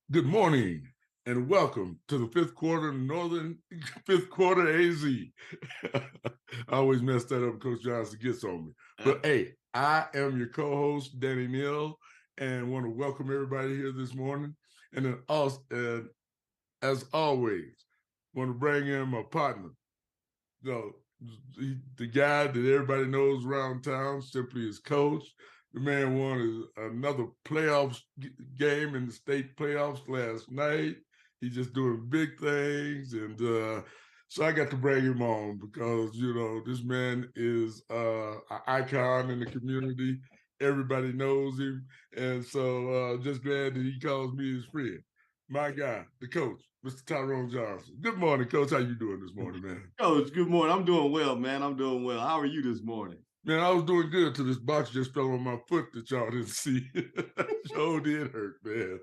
Good morning and welcome to the fifth quarter fifth quarter AZ. I always mess that up. Coach Johnson gets on me. But hey, I am your co-host, Danny Neal, and want to welcome everybody here this morning. And then also, as always, want to bring in my partner, the guy that everybody knows around town, simply his coach. The man won another playoffs game in the state playoffs last night. He's just doing big things. And so I got to bring him on because, this man is an icon in the community. Everybody knows him. And so just glad that he calls me his friend. My guy, the coach, Mr. Tyrone Johnson. Good morning, Coach. How you doing this morning, man? Coach, good morning. I'm doing well, man. I'm doing well. How are you this morning? Man, I was doing good till this box just fell on my foot that y'all didn't see. Sure did hurt, man.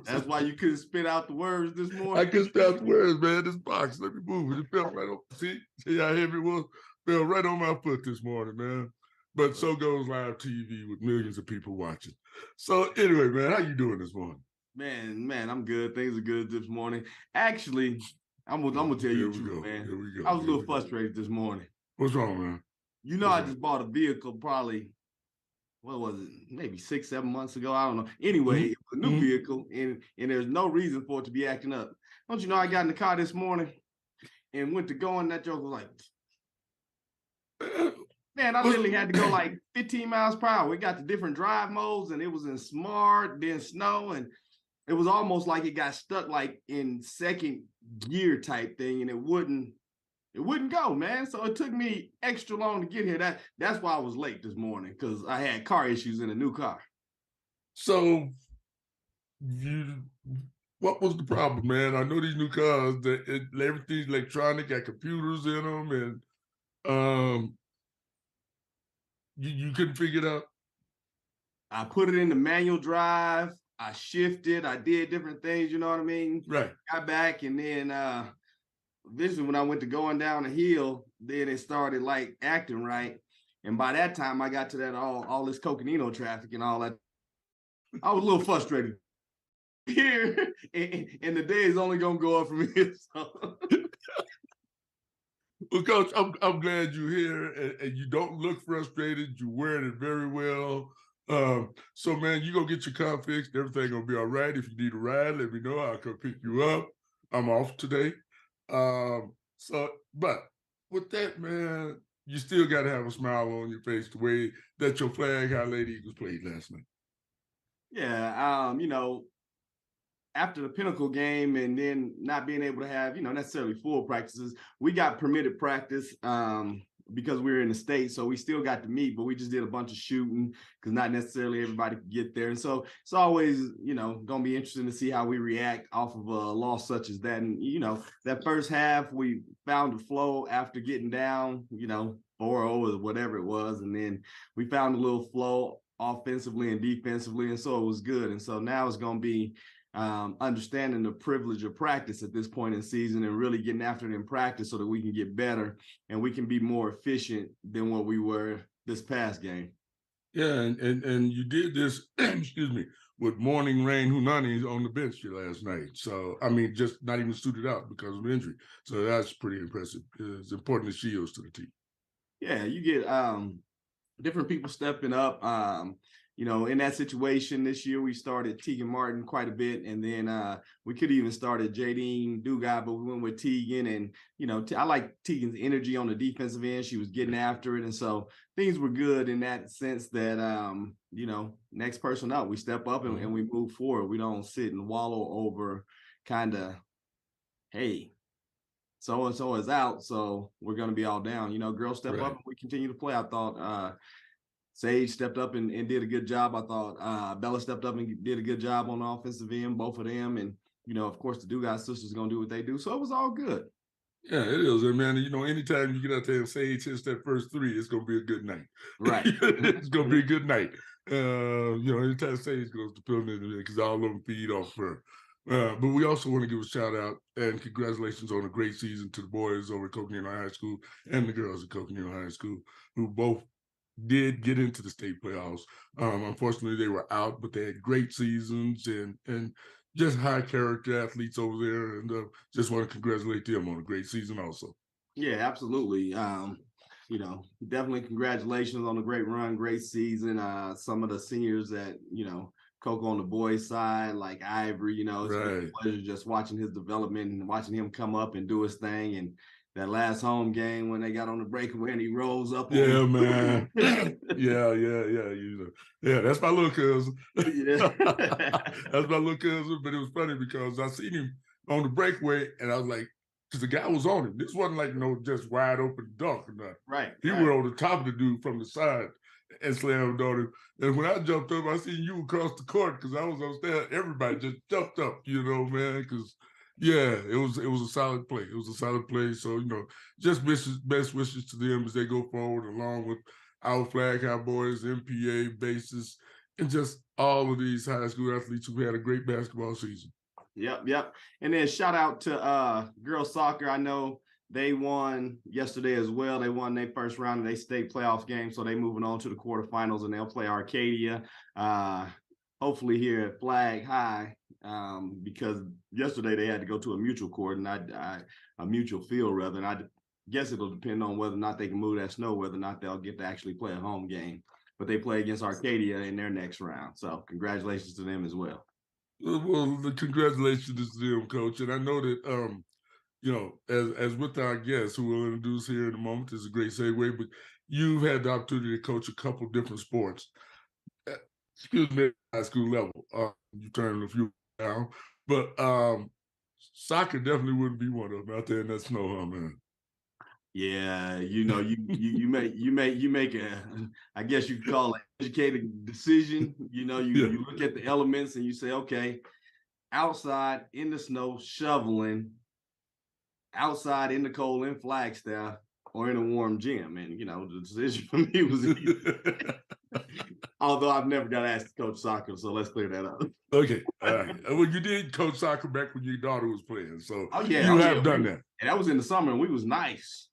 That's why you couldn't spit out the words this morning. I couldn't spit out the words, man. This box, let me move it. It fell right on. See how heavy it was? Fell right on my foot this morning, man. But so goes live TV with millions of people watching. So anyway, man, how you doing this morning? Man, I'm good. Things are good this morning. Actually, I'm gonna tell you the truth, man. Here we go. I was a little frustrated this morning. What's wrong, man? I just bought a vehicle probably, what was it, maybe 6-7 months ago. I don't know. Anyway, it was a new vehicle, and there's no reason for it to be acting up. Don't you know, I got in the car this morning and went to go, and that joke was like, man, I literally had to go like 15 miles per hour. We got the different drive modes, and it was in smart, then snow, and it was almost like it got stuck like in second gear type thing, and it wouldn't go, man. So it took me extra long to get here. That's why I was late this morning, because I had car issues in a new car. So what was the problem, man? I know these new cars, everything's electronic, got computers in them, and you couldn't figure it out? I put it in the manual drive. I shifted. I did different things, you know what I mean? Right. Got back, and then eventually when I went to going down the hill, then it started like acting right. And by that time, I got to that all this coconino traffic and all that. I was a little frustrated here, and the day is only gonna go up from here. So. Well, Coach, I'm glad you're here, and you don't look frustrated. You're wearing it very well. So, man, you gonna get your car fixed. Everything gonna be all right. If you need a ride, let me know. I'll come pick you up. I'm off today. But with that, man, you still got to have a smile on your face the way that your Flag High Lady Eagles played last night. Yeah, after the Pinnacle game and then not being able to have, necessarily full practices, we got permitted practice because we were in the state. So we still got to meet, but we just did a bunch of shooting because not necessarily everybody could get there. And so it's always, going to be interesting to see how we react off of a loss such as that. And, that first half, we found the flow after getting down, 4-0 or whatever it was. And then we found a little flow offensively and defensively. And so it was good. And so now it's going to be understanding the privilege of practice at this point in the season and really getting after it in practice so that we can get better and we can be more efficient than what we were this past game. Yeah, and you did this, excuse me, with Morning Rain Hunani on the bench here last night. So, I mean, just not even suited out because of injury. So that's pretty impressive. It's important to shields to the team. Yeah, you get different people stepping up. In that situation this year, we started Tegan Martin quite a bit, and then we could even started Jadine Dugai, but we went with Tegan, and I like Tegan's energy on the defensive end. She was getting after it, and so things were good in that sense that next person up, we step up and we move forward. We don't sit and wallow over kind of, hey, so and so is out, so we're going to be all down. Girls step up and we continue to play. I thought Sage stepped up and did a good job. I thought Bella stepped up and did a good job on the offensive end, both of them. And, of course, the Dugas sisters are going to do what they do. So it was all good. Yeah, it is. And, man, anytime you get out there and Sage hits that first three, it's going to be a good night. Right. It's going to be a good night. Anytime Sage goes to building, because all of them feed off her. But we also want to give a shout out and congratulations on a great season to the boys over at Coconino High School and the girls at Coconino High School, who both did get into the state playoffs. Unfortunately, they were out, but they had great seasons and just high character athletes over there. And just want to congratulate them on a great season also. Yeah, absolutely. Definitely congratulations on a great run, great season. Some of the seniors that, Coco on the boys' side, like Ivory, it's been Right. a pleasure just watching his development and watching him come up and do his thing. And that last home game when they got on the breakaway and he rolls up on Yeah, him. man. Yeah. Yeah, that's my little cousin. Yeah. That's my little cousin. But it was funny because I seen him on the breakaway and I was like, because the guy was on him. This wasn't like no just wide open dunk or nothing. Right. He went on the top of the dude from the side and slammed on him. And when I jumped up, I seen you across the court because I was upstairs. Everybody just jumped up, man, because yeah, it was a solid play. It was a solid play. So, just best wishes to them as they go forward, along with our Flag High boys, MPA bases, and just all of these high school athletes who had a great basketball season. Yep. And then shout out to girls soccer. I know they won yesterday as well. They won their first round of their state playoff game, so they moving on to the quarterfinals and they'll play Arcadia. Hopefully here at Flag High, because yesterday they had to go to a mutual court and a mutual field rather. And I guess it'll depend on whether or not they can move that snow, whether or not they'll get to actually play a home game. But they play against Arcadia in their next round. So congratulations to them as well. Well, congratulations to them, Coach. And I know that as with our guests who we'll introduce here in a moment, this is a great segue, but you've had the opportunity to coach a couple different sports. Excuse me, high school level. You turned a few down, but soccer definitely wouldn't be one of them out there in that snow, huh, man? Yeah, you make a, I guess you could call it an educated decision. You look at the elements and you say, okay, outside in the snow shoveling, outside in the cold in Flagstaff, or in a warm gym. And the decision for me was easy. Although I've never got asked to coach soccer, so let's clear that up. Okay, all right. Well, you did coach soccer back when your daughter was playing, so you have done that. And that was in the summer, and we was nice.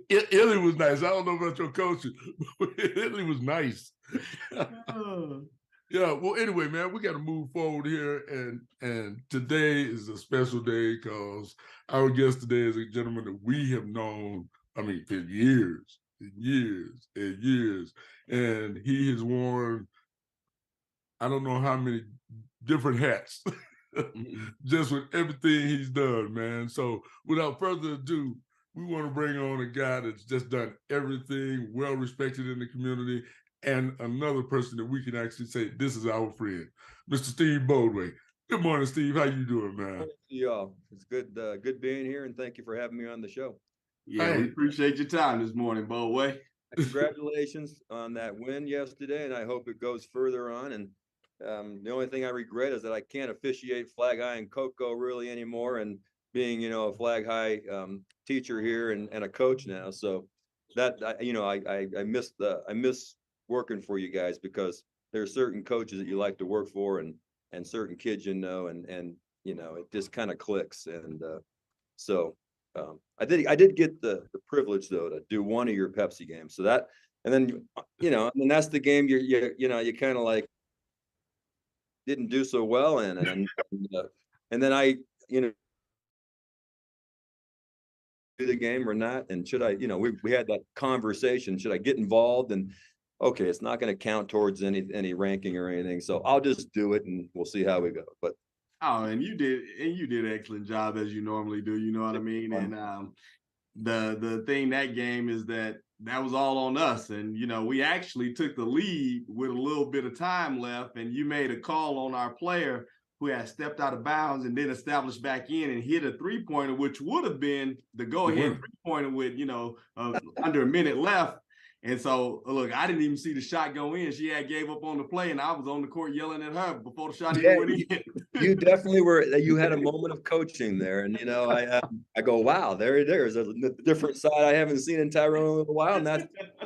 Italy was nice. I don't know about your coaching, but Italy was nice. Yeah. Well, anyway, man, we got to move forward here, and today is a special day because our guest today is a gentleman that we have known. I mean, for years, and he has worn I don't know how many different hats, just with everything he's done, man. So, without further ado, we want to bring on a guy that's just done everything, well respected in the community, and another person that we can actually say this is our friend, Mr. Steve Boadway. Good morning, Steve. How you doing, man? Y'all, it's good being here, and thank you for having me on the show. Yeah, we appreciate your time this morning, Boadway. Congratulations on that win yesterday, and I hope it goes further on. And the only thing I regret is that I can't officiate Flag High and Cocoa really anymore, and being a Flag High teacher here and a coach now. So that I miss working for you guys, because there are certain coaches that you like to work for, and certain kids and it just kind of clicks. And so I did get the privilege though to do one of your Pepsi games. So that, and then and that's the game you kind of like didn't do so well in, and then I do the game or not, and should I we had that conversation, should I get involved? And okay, it's not going to count towards any ranking or anything, so I'll just do it and we'll see how we go. But and you did an excellent job, as you normally do, you know what I mean? And the thing that game is that was all on us, and we actually took the lead with a little bit of time left, and you made a call on our player who had stepped out of bounds and then established back in and hit a 3-pointer, which would have been the go-ahead 3-pointer with under a minute left. And so, look, I didn't even see the shot go in. She had gave up on the play, and I was on the court yelling at her before the shot even went in. You definitely were. You had a moment of coaching there, and I go, wow, there's a different side I haven't seen in Tyrone in a while, and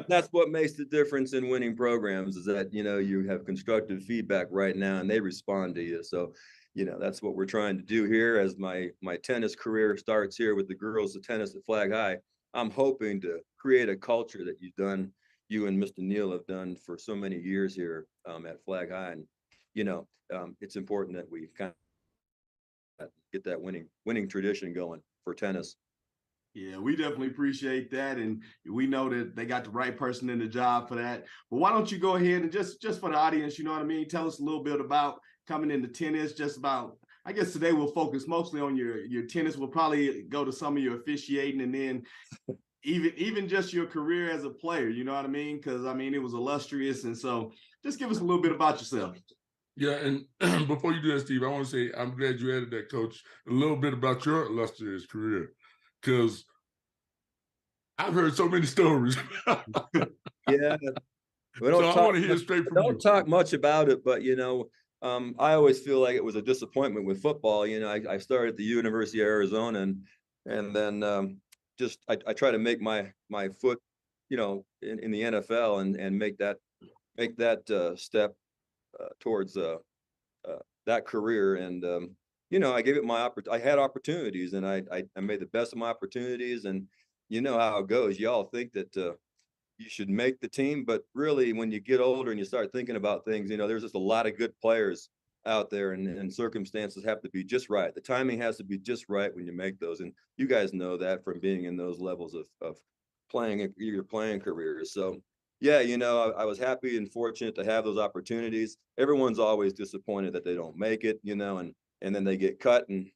that's what makes the difference in winning programs, is that you have constructive feedback right now, and they respond to you. So, that's what we're trying to do here. As my tennis career starts here with the girls of tennis at Flag High, I'm hoping to create a culture that you and Mr. Neal have done for so many years here at Flag High. And, it's important that we kind of get that winning tradition going for tennis. Yeah, we definitely appreciate that, and we know that they got the right person in the job for that. But why don't you go ahead and just for the audience, you know what I mean? Tell us a little bit about coming into tennis. Just about, I guess today we'll focus mostly on your tennis. We'll probably go to some of your officiating, and then even just your career as a player. You know what I mean? Because I mean it was illustrious, and so just give us a little bit about yourself. Yeah, and before you do that, Steve, I want to say I'm glad you added that, Coach, a little bit about your illustrious career, because I've heard so many stories. Yeah, we So don't I talk want to hear much, straight from don't you. talk much about it, but I always feel like it was a disappointment with football. I started at the University of Arizona, and then I try to make my foot, in the NFL and make that step towards that career. And I gave it I had opportunities, and I made the best of my opportunities. And you know how it goes. Y'all think that you should make the team, but really when you get older and you start thinking about things, there's just a lot of good players out there, and circumstances have to be just right. The timing has to be just right when you make those. And you guys know that from being in those levels of playing your playing careers. So yeah, I was happy and fortunate to have those opportunities. Everyone's always disappointed that they don't make it, and then they get cut. And,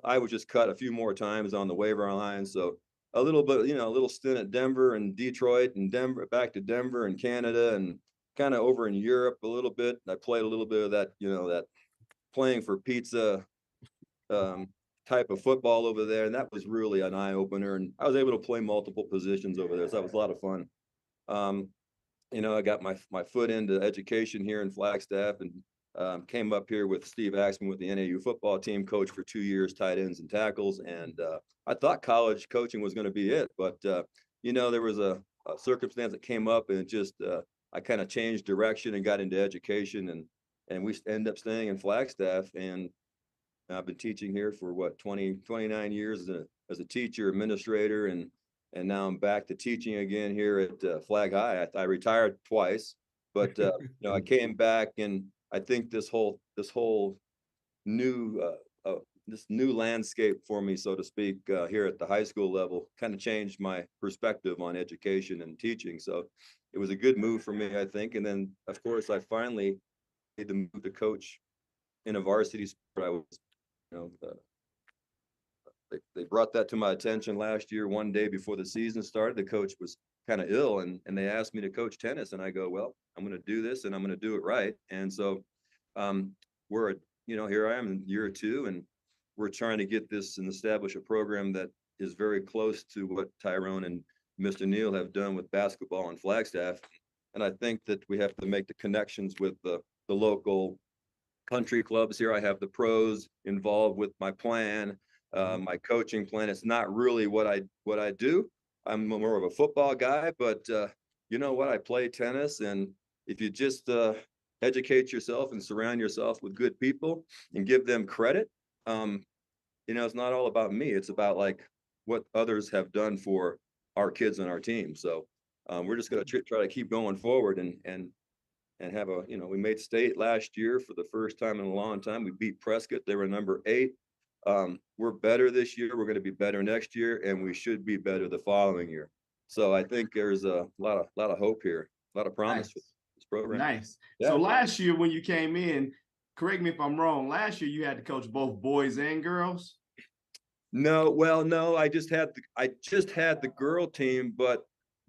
I was just cut a few more times on the waiver line. So a little bit, a little stint at Denver and Detroit and Denver, back to Denver and Canada, and kind of over in Europe a little bit. I played a little bit of that, that playing for pizza type of football over there. And that was really an eye opener. And I was able to play multiple positions over there. So that was a lot of fun. I got my foot into education here in Flagstaff, and came up here with Steve Axman with the NAU football team, coach for 2 years, tight ends and tackles. And I thought college coaching was going to be it, but there was a circumstance that came up, and it just I kind of changed direction and got into education, and we ended up staying in Flagstaff. And I've been teaching here for 29 years as a teacher, administrator, and now I'm back to teaching again here at Flag High. I retired twice, but I came back, and I think this whole new this new landscape for me, so to speak, here at the high school level, kind of changed my perspective on education and teaching. So it was a good move for me, I think. And then, of course, I finally made the move to coach in a varsity sport. I was, they brought that to my attention last year. One day before the season started, the coach was kind of ill, and they asked me to coach tennis, and I go, well, I'm going to do this, and I'm going to do it right. And so here I am in year 2, and we're trying to get this and establish a program that is very close to what Tyrone and Mr. Neal have done with basketball in Flagstaff. And I think that we have to make the connections with the local country clubs here. I have the pros involved with my plan, my coaching plan. It's not really what I do. I'm more of a football guy, but you know what? I play tennis, and if you just educate yourself and surround yourself with good people and give them credit, it's not all about me. It's about like what others have done for our kids and our team. So we're just going to try to keep going forward and have we made state last year for the first time in a long time. We beat Prescott. They were number 8. We're better this year. We're going to be better next year, and we should be better the following year. So I think there's a lot of hope here, a lot of promise for this program. Nice. Yeah. So last year when you came in, correct me if I'm wrong, last year you had to coach both boys and girls? No, I just had the girl team,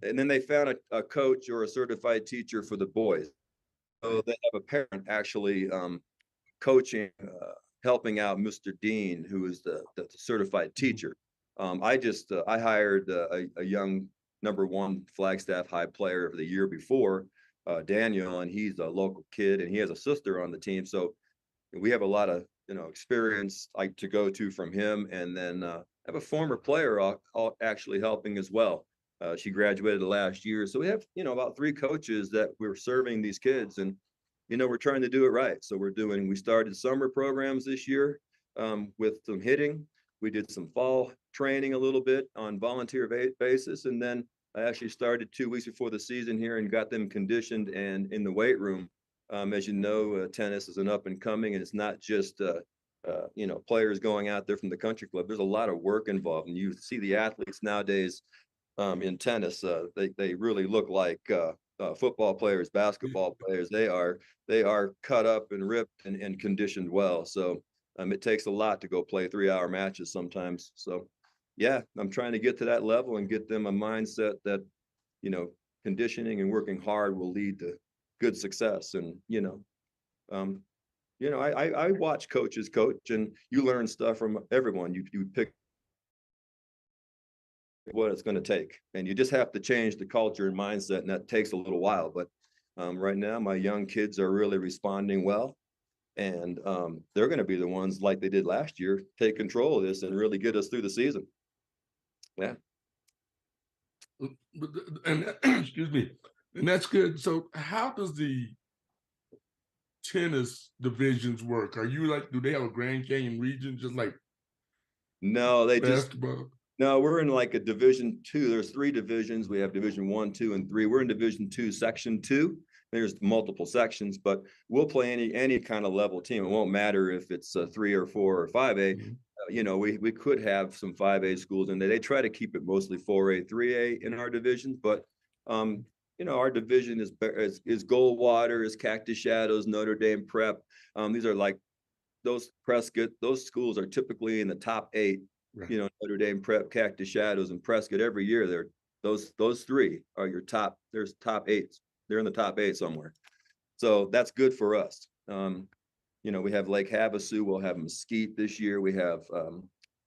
and then they found a coach or a certified teacher for the boys. So they have a parent actually coaching, helping out Mr. Dean, who is the certified teacher. I hired a young number 1 Flagstaff High player of the year before, Daniel, and he's a local kid, and he has a sister on the team. So we have a lot of experience like to go to from him, and then have a former player actually helping as well. She graduated last year, so we have about 3 coaches that we're serving these kids, and we're trying to do it right. So we started summer programs this year with some hitting. We did some fall training a little bit on volunteer basis. And then I actually started 2 weeks before the season here and got them conditioned and in the weight room. As you know, tennis is an up and coming, and it's not just, players going out there from the country club. There's a lot of work involved, and you see the athletes nowadays in tennis. They really look like football players, basketball players. They are cut up and ripped and conditioned well. So it takes a lot to go play 3-hour matches sometimes. So yeah, I'm trying to get to that level and get them a mindset that, conditioning and working hard will lead to good success. And, I watch coaches coach, and you learn stuff from everyone. You pick what it's going to take, and you just have to change the culture and mindset, and that takes a little while. But right now, my young kids are really responding well, and they're going to be the ones, like they did last year, take control of this and really get us through the season. Yeah. And excuse me, and that's good. So how does the tennis divisions work? Are you do they have a Grand Canyon region just like No, basketball? No, we're in like a Division II. There's 3 divisions. We have Division I, II, and III. We're in Division II, Section 2. There's multiple sections, but we'll play any kind of level team. It won't matter if it's a 3 or 4 or 5A. Mm-hmm. We could have some 5A schools, and they try to keep it mostly 4A, 3A in our division. But our division is Goldwater, is Cactus Shadows, Notre Dame Prep. These are like those Prescott. Those schools are typically in the top 8. Right. Notre Dame Prep, Cactus Shadows, and Prescott every year. Those 3 are your top. There's top 8s. They're in the top 8 somewhere. So that's good for us. We have Lake Havasu. We'll have Mesquite this year. We have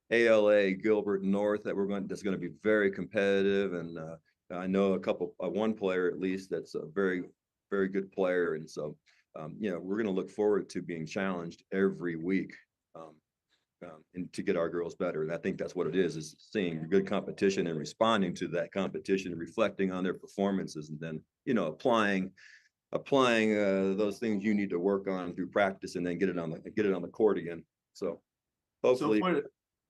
ALA, Gilbert North that's going to be very competitive. And I know one player at least that's a very, very good player. And so, we're going to look forward to being challenged every week. And to get our girls better. And I think that's what it is seeing good competition and responding to that competition and reflecting on their performances, and then, applying those things you need to work on through practice, and then get it on the court again. So hopefully.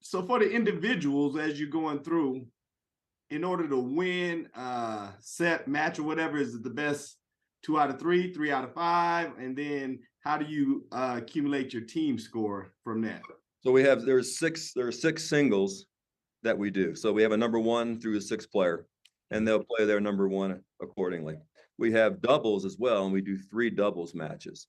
So for the individuals, as you're going through, in order to win set, match, or whatever, is it the best 2 out of 3, 3 out of 5? And then how do you accumulate your team score from that? So there are 6 singles that we do. So we have a number 1 through a 6th player, and they'll play their number 1 accordingly. We have doubles as well, and we do 3 doubles matches.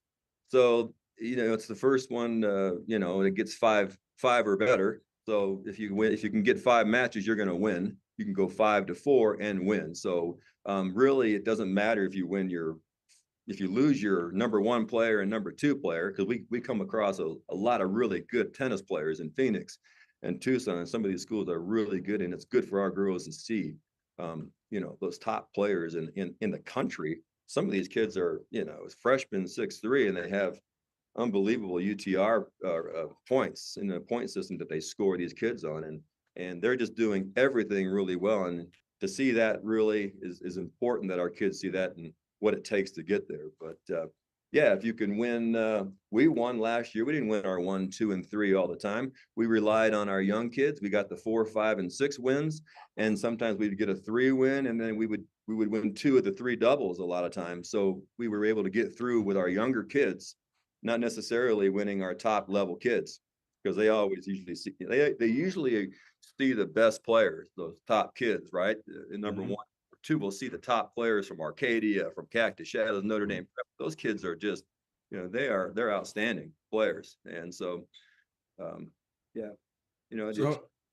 So, it's the first one, it gets 5 or better. So if you can get 5 matches, you're going to win. You can go 5 to 4 and win. So really, it doesn't matter if you lose your number 1 player and number 2 player, because we come across a lot of really good tennis players in Phoenix and Tucson, and some of these schools are really good, and it's good for our girls to see, those top players in the country. Some of these kids are, freshmen 6'3", and they have unbelievable UTR points in the point system that they score these kids on, and they're just doing everything really well. And to see that really is important, that our kids see that and what it takes to get there. But yeah, if you can win, we won last year. We didn't win our 1, 2, and 3 all the time. We relied on our young kids. We got the 4, 5, and 6 wins, and sometimes we'd get a 3 win, and then we would win 2 of the 3 doubles a lot of times. So we were able to get through with our younger kids, not necessarily winning our top level kids, because they usually see the best players, those top kids, right? Number 1. 2, we'll see the top players from Arcadia, from Cactus Shadows, Notre Dame Prep. Those kids are just, they're outstanding players. And so, it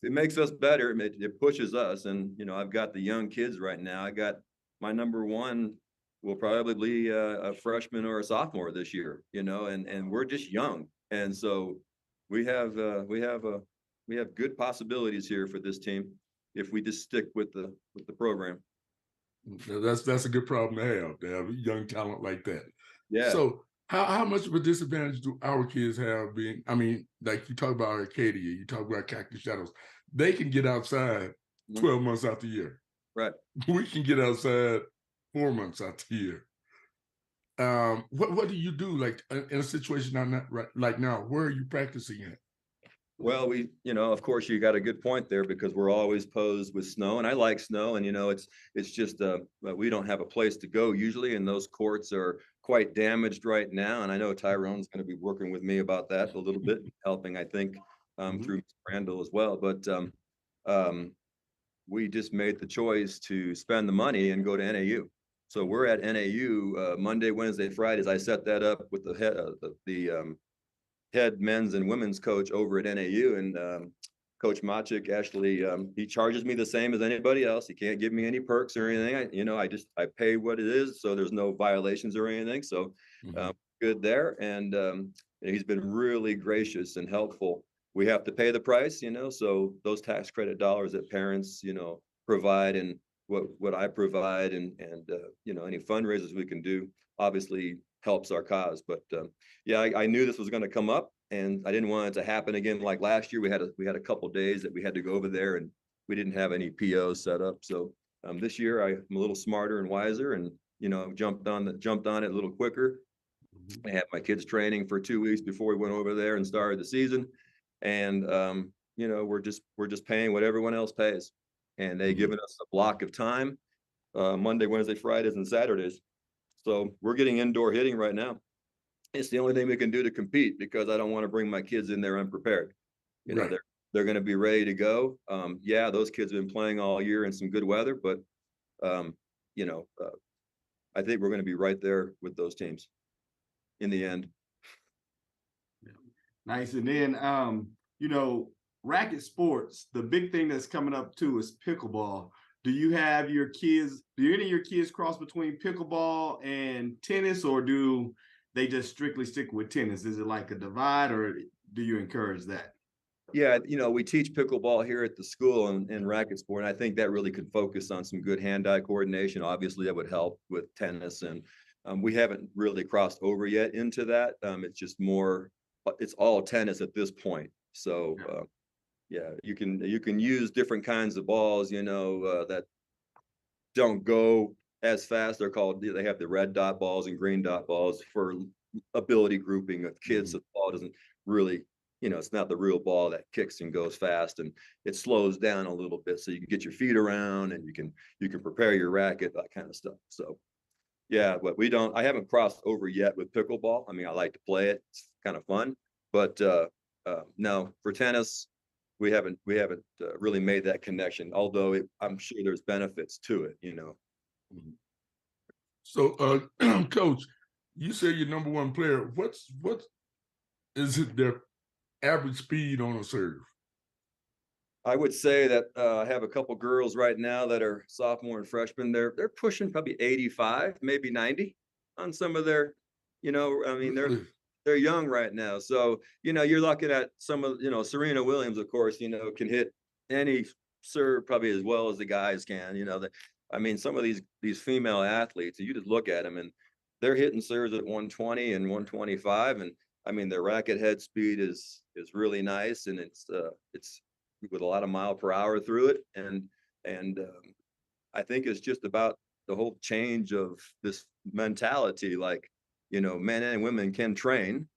makes us better. It pushes us. And, I've got the young kids right now. I got my number 1 will probably be a freshman or a sophomore this year, and we're just young. And so we have good possibilities here for this team if we just stick with the program. That's a good problem to have young talent like that. Yeah. So how much of a disadvantage do our kids have like you talk about Arcadia, you talk about Cactus Shadows, they can get outside 12 months out the year. Right. We can get outside 4 months out the year. What do you do like in a situation like now? Where are you practicing at? Well, of course, you got a good point there because we're always posed with snow, and I like snow, and it's just we don't have a place to go usually, and those courts are quite damaged right now. And I know Tyrone's going to be working with me about that a little bit, helping, I think, through Randall as well. But we just made the choice to spend the money and go to NAU. So we're at NAU Monday, Wednesday, Fridays. I set that up with the head men's and women's coach over at NAU, and Coach Machik actually he charges me the same as anybody else. He can't give me any perks or anything. I pay what it is, so there's no violations or anything. So good there, and he's been really gracious and helpful. We have to pay the price, so those tax credit dollars that parents provide, and what I provide, and any fundraisers we can do obviously helps our cause. But yeah, I knew this was going to come up, and I didn't want it to happen again. Like last year, we had a couple of days that we had to go over there, and we didn't have any POs set up. So this year, I'm a little smarter and wiser, and jumped on it a little quicker. I had my kids training for 2 weeks before we went over there and started the season, and we're just paying what everyone else pays, and they given us a block of time, Monday, Wednesday, Fridays, and Saturdays. So we're getting indoor hitting right now. It's the only thing we can do to compete because I don't want to bring my kids in there unprepared. They're going to be ready to go. Yeah, those kids have been playing all year in some good weather, but I think we're going to be right there with those teams in the end. Nice. And then, racket sports, the big thing that's coming up too is pickleball. Do any of your kids cross between pickleball and tennis, or do they just strictly stick with tennis? Is it like a divide, or do you encourage that? Yeah, we teach pickleball here at the school and racket sport, and I think that really could focus on some good hand-eye coordination. Obviously, that would help with tennis, and we haven't really crossed over yet into that. It's all tennis at this point. So yeah, you can use different kinds of balls, that don't go as fast. They have the red dot balls and green dot balls for ability grouping of kids. So the ball doesn't really, it's not the real ball that kicks and goes fast, and it slows down a little bit so you can get your feet around, and you can prepare your racket, that kind of stuff. So yeah, but I haven't crossed over yet with pickleball. I mean, I like to play it. It's kind of fun, but no, for tennis, we haven't really made that connection, although I'm sure there's benefits to it, So Coach, you say your number one player. What is it their average speed on a serve? I would say that I have a couple girls right now that are sophomore and freshmen. They're pushing probably 85, maybe 90 on some of their, I mean, they're young right now. So, you're looking at some of, Serena Williams, of course, can hit any serve probably as well as the guys can, I mean, some of these female athletes, you just look at them and they're hitting serves at 120 and 125. And I mean, their racket head speed is really nice. And it's with a lot of mile per hour through it. And I think it's just about the whole change of this mentality, like, men and women can train,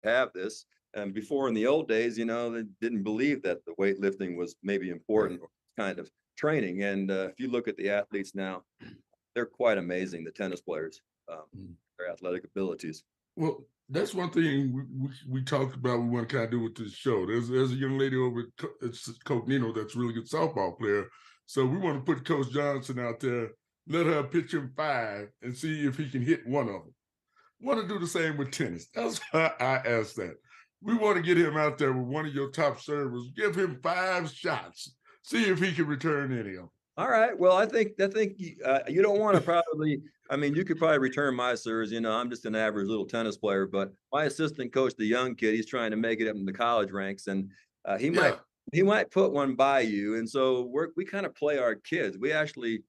have this. And before in the old days, they didn't believe that the weightlifting was maybe important kind of training. And if you look at the athletes now, they're quite amazing, the tennis players, their athletic abilities. Well, that's one thing we talked about. We want to kind of do with this show. There's a young lady over at Coach Nino that's a really good softball player. So we want to put Coach Johnson out there, let her pitch him 5 and see if he can hit one of them. Want to do the same with tennis. That's why I asked that. We want to get him out there with one of your top servers. Give him 5 shots. See if he can return any of them. All right. Well, I think you don't want to probably. I mean, you could probably return my serves. I'm just an average little tennis player, but my assistant coach, the young kid, he's trying to make it up in the college ranks, and he might put one by you. And so we kind of play our kids. We actually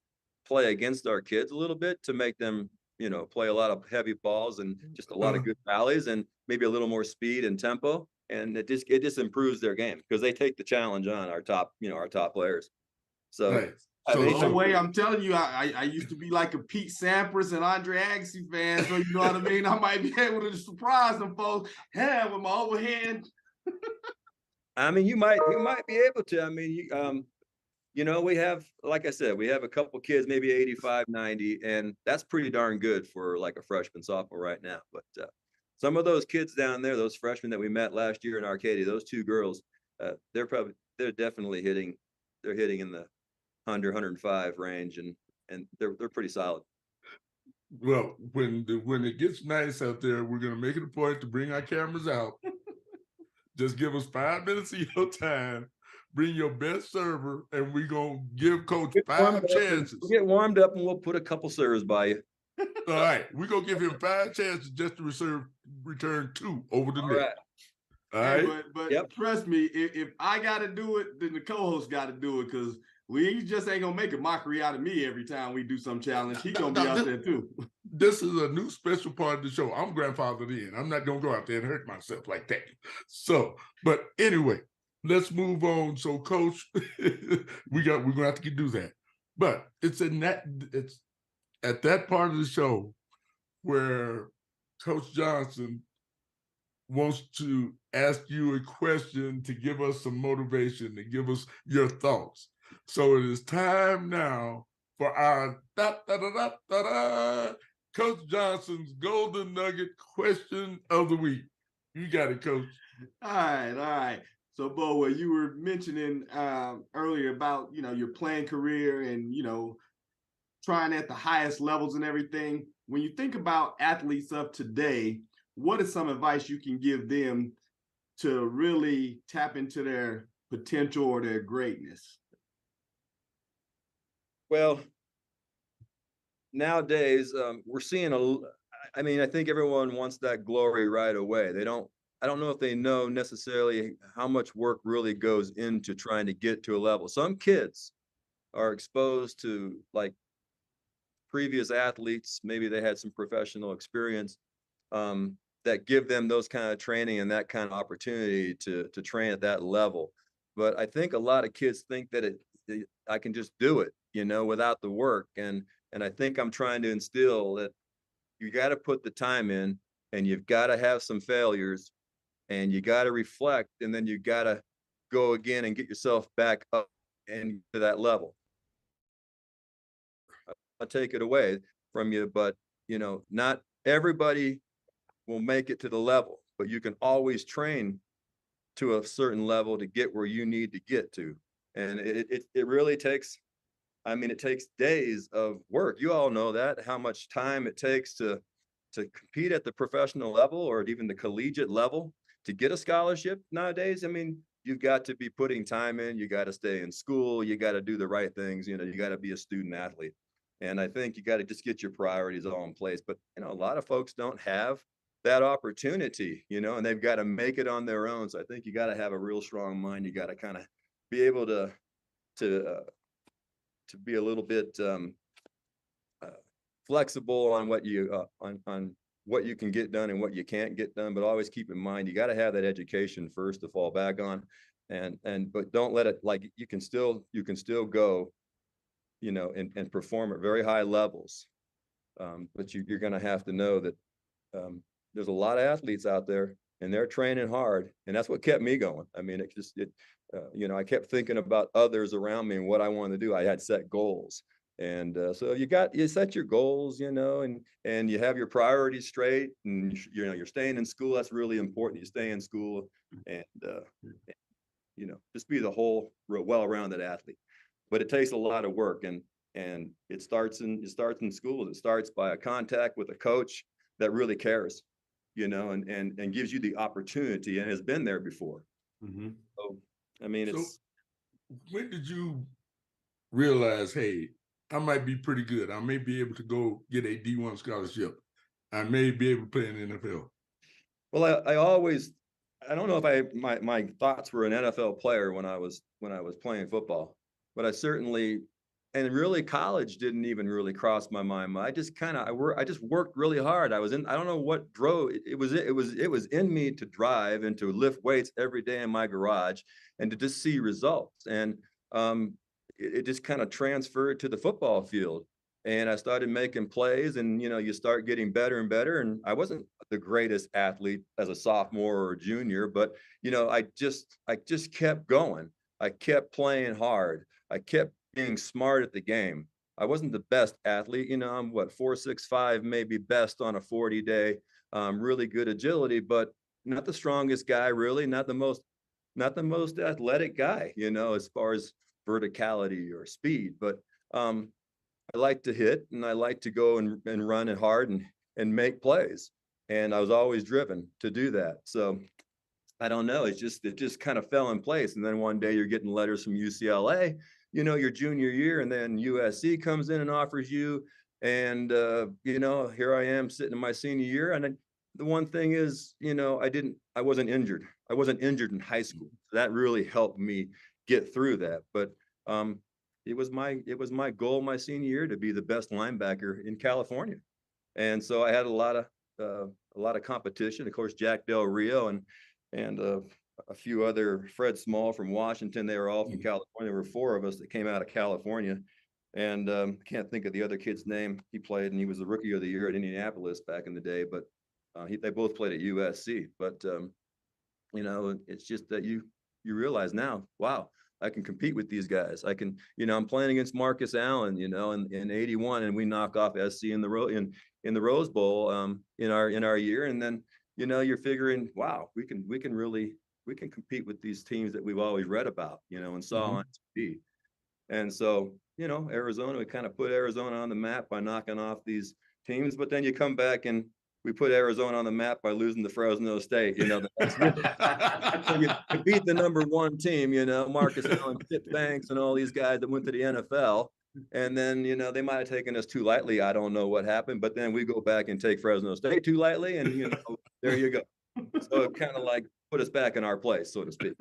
play against our kids a little bit to make them, play a lot of heavy balls and just a lot of good rallies and maybe a little more speed and tempo. And it just improves their game because they take the challenge on our top players. So I mean, No way, I'm telling you, I used to be like a Pete Sampras and Andre Agassi fan, so you know what I mean? I might be able to surprise them folks. Hell, with my overhand. I mean, you might be able to. I mean, you know, we have, like I said, we have a couple kids, maybe 85, 90, and that's pretty darn good for like a freshman, sophomore right now. But some of those kids down there, those freshmen that we met last year in Arcadia, those two girls, they're definitely hitting in the 100, 105 range, and they're pretty solid. Well, when it gets nice out there, we're gonna make it a point to bring our cameras out. Just give us 5 minutes of your time. Bring your best server, and we're gonna give Coach 5 chances. We'll get warmed up, and we'll put a couple serves by you. All right, we're gonna give him 5 chances just to return 2 over the net. All right. Hey, but trust me, if I got to do it, then the co-host got to do it, because we just ain't gonna make a mockery out of me every time we do some challenge. He gonna be out there too. This is a new special part of the show. I'm grandfathered in. I'm not gonna go out there and hurt myself like that. So, but anyway, let's move on. So, Coach, we're gonna have to do that. But it's at that part of the show where Coach Johnson wants to ask you a question to give us some motivation, to give us your thoughts. So it is time now for our Coach Johnson's Golden Nugget question of the week. You got it, Coach. All right. So, Boadway, you were mentioning earlier about, your playing career and, trying at the highest levels and everything. When you think about athletes of today, what is some advice you can give them to really tap into their potential or their greatness? Well, nowadays we're seeing I think everyone wants that glory right away. I don't know if they know necessarily how much work really goes into trying to get to a level. Some kids are exposed to like previous athletes, maybe they had some professional experience that give them those kind of training and that kind of opportunity to train at that level. But I think a lot of kids think that I can just do it, without the work. And I think I'm trying to instill that you got to put the time in, and you've got to have some failures, and you got to reflect, and then you got to go again and get yourself back up and to that level. I'll take it away from you, but not everybody will make it to the level, but you can always train to a certain level to get where you need to get to. And it really takes, it takes days of work. You all know that, how much time it takes to compete at the professional level or even the collegiate level to get a scholarship nowadays. You've got to be putting time in, you got to stay in school, you got to do the right things, you got to be a student athlete. And I think you got to just get your priorities all in place. But, a lot of folks don't have that opportunity, and they've got to make it on their own. So I think you got to have a real strong mind. You got to kind of be able to be a little bit flexible on what you on what you can get done and what you can't get done. But always keep in mind, you got to have that education first to fall back on, but don't let it, like, you can still go, and perform at very high levels. But you're going to have to know that there's a lot of athletes out there, and they're training hard, and that's what kept me going. I kept thinking about others around me and what I wanted to do. I had set goals, and so you set your goals, and you have your priorities straight, and you're staying in school. That's really important. You stay in school, and just be the whole well-rounded athlete. But it takes a lot of work, and it starts in school. It starts by a contact with a coach that really cares, and gives you the opportunity and has been there before. Mm-hmm. So, it's. When did you realize, hey, I might be pretty good. I may be able to go get a D1 scholarship. I may be able to play in the NFL. Well, I don't know if my thoughts were an NFL player when I was playing football, but I certainly, and really college didn't even really cross my mind. I just worked really hard. I don't know what drove it. It was in me to drive and to lift weights every day in my garage and to just see results. And it just kind of transferred to the football field. And I started making plays, and you start getting better and better. And I wasn't the greatest athlete as a sophomore or a junior, but I just kept going. I kept playing hard. I kept being smart at the game. I wasn't the best athlete. I'm 4.65, maybe best on a 40-day. Really good agility, but not the strongest guy, really, not the most athletic guy, as far as verticality or speed. But I like to hit, and I like to go and run it hard and make plays. And I was always driven to do that. So I don't know. It just kind of fell in place. And then one day you're getting letters from UCLA, your junior year, and then USC comes in and offers you. And, here I am sitting in my senior year. And the one thing is, I wasn't injured. I wasn't injured in high school. So that really helped me get through that. But it was my goal my senior year to be the best linebacker in California. And so I had a lot of competition. Of course, Jack Del Rio and a few other, Fred Small from Washington. They were all from California. There were 4 of us that came out of California. And can't think of the other kid's name. He played, and he was the rookie of the year at Indianapolis back in the day. But they both played at USC. But it's just that you realize now, wow, I can compete with these guys. I can, I'm playing against Marcus Allen, in 81, and we knock off SC in the Rose Bowl in our year. And then, you're figuring, wow, we can compete with these teams that we've always read about, and saw on TV. And so, Arizona, we kind of put Arizona on the map by knocking off these teams, but then you come back and we put Arizona on the map by losing to Fresno State. You beat the number 1 team, Marcus Allen, Chip Banks, and all these guys that went to the NFL. And then, they might have taken us too lightly. I don't know what happened, but then we go back and take Fresno State too lightly, and there you go. So it kind of like put us back in our place, so to speak.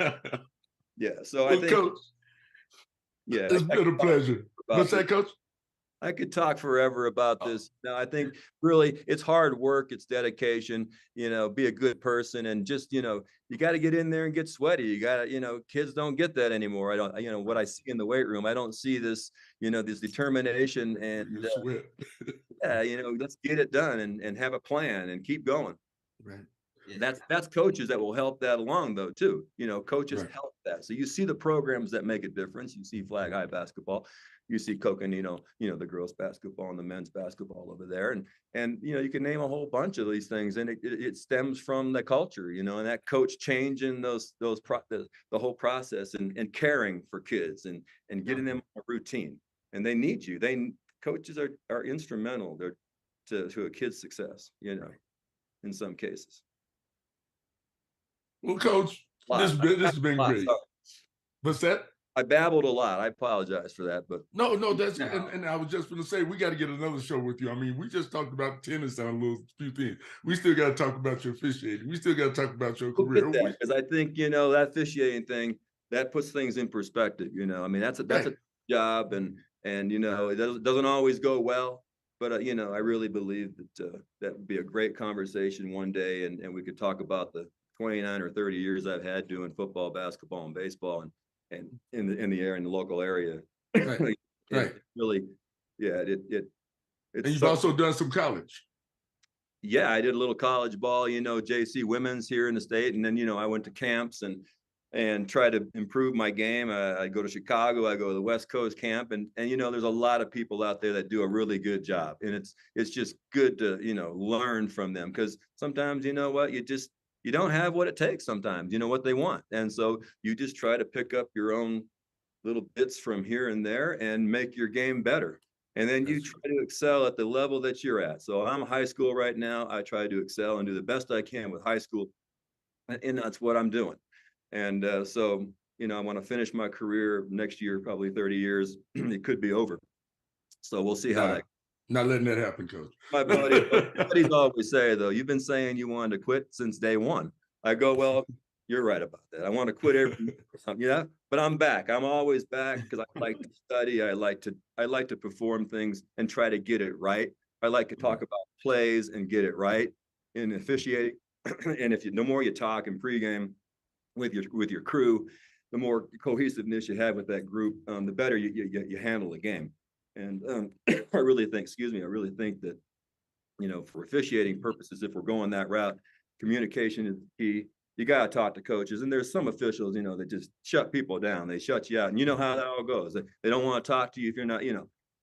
Yeah. So I think, Coach, it's been a pleasure. What's that, Coach? I could talk forever about this. Now, I think really it's hard work. It's dedication, be a good person, and just, you got to get in there and get sweaty. You got to, kids don't get that anymore. I don't, what I see in the weight room, I don't see this, this determination and let's get it done and have a plan and keep going. Right. That's coaches that will help that along, though, too. Coaches Right. help that. So you see the programs that make a difference. You see Flag High basketball. You see Coconino, the girls basketball and the men's basketball over there. And you can name a whole bunch of these things. And it stems from the culture, and that coach changing the whole process and caring for kids and getting them a routine. And they need you. Coaches are instrumental to a kid's success, in some cases. Well, Coach, this has been great. Sorry. What's that? I babbled a lot. I apologize for that, but No, that's and I was just going to say we got to get another show with you. I mean, we just talked about tennis on a few things. We still got to talk about your officiating. We still got to talk about your career. Because I think that officiating thing that puts things in perspective. I mean, that's a job, and it doesn't always go well. But I really believe that would be a great conversation one day, and we could talk about the 29 or 30 years I've had doing football, basketball, and baseball, and in the local area. Right. Right. Really, yeah. It's and you've also done some college. Yeah, I did a little college ball, JC women's here in the state, and then I went to camps and try to improve my game. I go to Chicago, I go to the West Coast camp, and there's a lot of people out there that do a really good job, and it's just good to learn from them, because sometimes you don't have what it takes sometimes, what they want. And so you just try to pick up your own little bits from here and there and make your game better. And then you try to excel at the level that you're at. So I'm high school right now. I try to excel and do the best I can with high school. And that's what I'm doing. And so, I want to finish my career next year, probably 30 years. It could be over. So we'll see how that. Not letting that happen, Coach. My buddies always say, though, you've been saying you wanted to quit since day one. I go, well, you're right about that. I want to quit every, but I'm back. I'm always back because I like to study. I like to perform things and try to get it right. I like to talk about plays and get it right in officiating. And the more you talk in pregame with your crew, the more cohesiveness you have with that group, the better you handle the game. And I really think that, for officiating purposes, if we're going that route, communication is key. You got to talk to coaches, and there's some officials, that just shut people down. They shut you out, and you know how that all goes. They don't want to talk to you if you're not,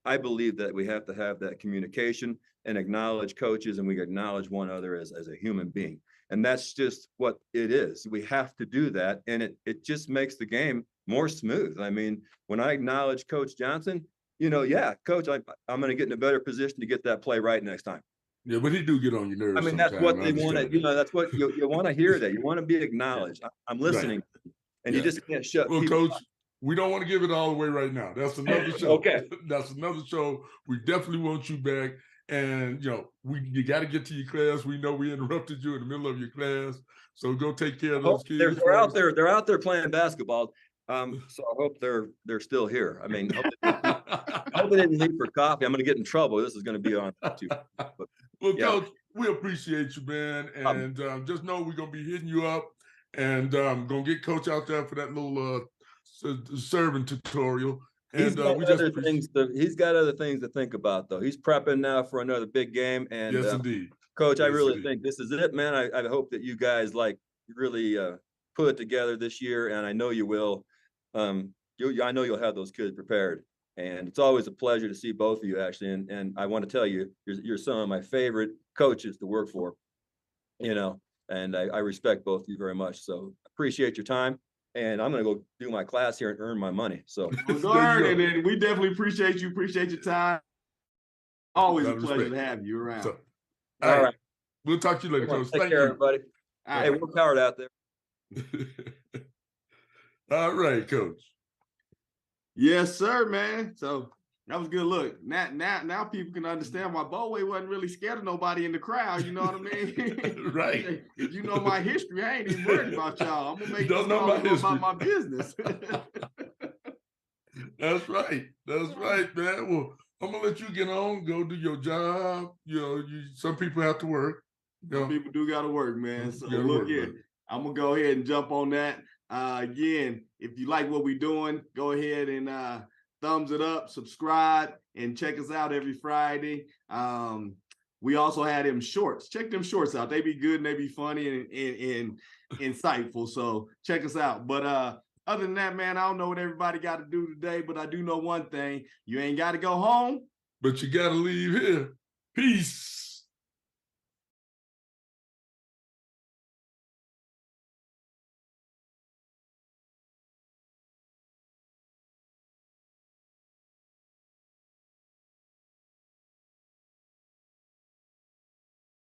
I believe that we have to have that communication and acknowledge coaches, and we acknowledge one another as a human being. And that's just what it is. We have to do that. And it just makes the game more smooth. I mean, when I acknowledge Coach Johnson, yeah, coach, I'm going to get in a better position to get that play right next time. Yeah, but he do get on your nerves. I mean, that's what they want to, that's what you want to hear, that you want to be acknowledged. I'm listening. Right. And you just can't shut people Coach, we don't want to give it all away right now. That's another show. Okay. That's another show. We definitely want you back. And, you got to get to your class. We know we interrupted you in the middle of your class. So go take care of those kids. They're out there. They're out there playing basketball. So I hope they're still here. I mean, I hope they didn't leave for coffee. I'm going to get in trouble. This is going to be on too. But, well, yeah. Coach, we appreciate you, man. And just know we're going to be hitting you up, and going to get Coach out there for that little serving tutorial. And he's got other things to think about, though. He's prepping now for another big game. And yes, indeed. Coach, I really think this is it, man. I hope that you guys really put it together this year, and I know you will. I know you'll have those kids prepared, and it's always a pleasure to see both of you, actually. And I want to tell you, you're some of my favorite coaches to work for, and I respect both of you very much. So appreciate your time. And I'm going to go do my class here and earn my money. So and we definitely appreciate you. Appreciate your time. Always a pleasure to have you around. So, all right. We'll talk to you later, Coach. Thank you, everybody. Hey, work hard out there. All right, Coach. Yes, sir, man. So that was good. Look, now people can understand why Boadway wasn't really scared of nobody in the crowd. You know what I mean? Right. If you know my history, I ain't even worried about y'all. I'm gonna make this about my business. That's right. That's right, man. Well, I'm gonna let you get on, go do your job. Some people have to work. Some people do gotta work, man. So look here. I'm gonna go ahead and jump on that. Again, if you like what we're doing, go ahead and thumbs it up, subscribe, and check us out every Friday. We also had them shorts. Check them shorts out. They be good and they be funny and insightful. So check us out. But other than that, man, I don't know what everybody got to do today, but I do know one thing. You ain't got to go home, but you got to leave here. Peace.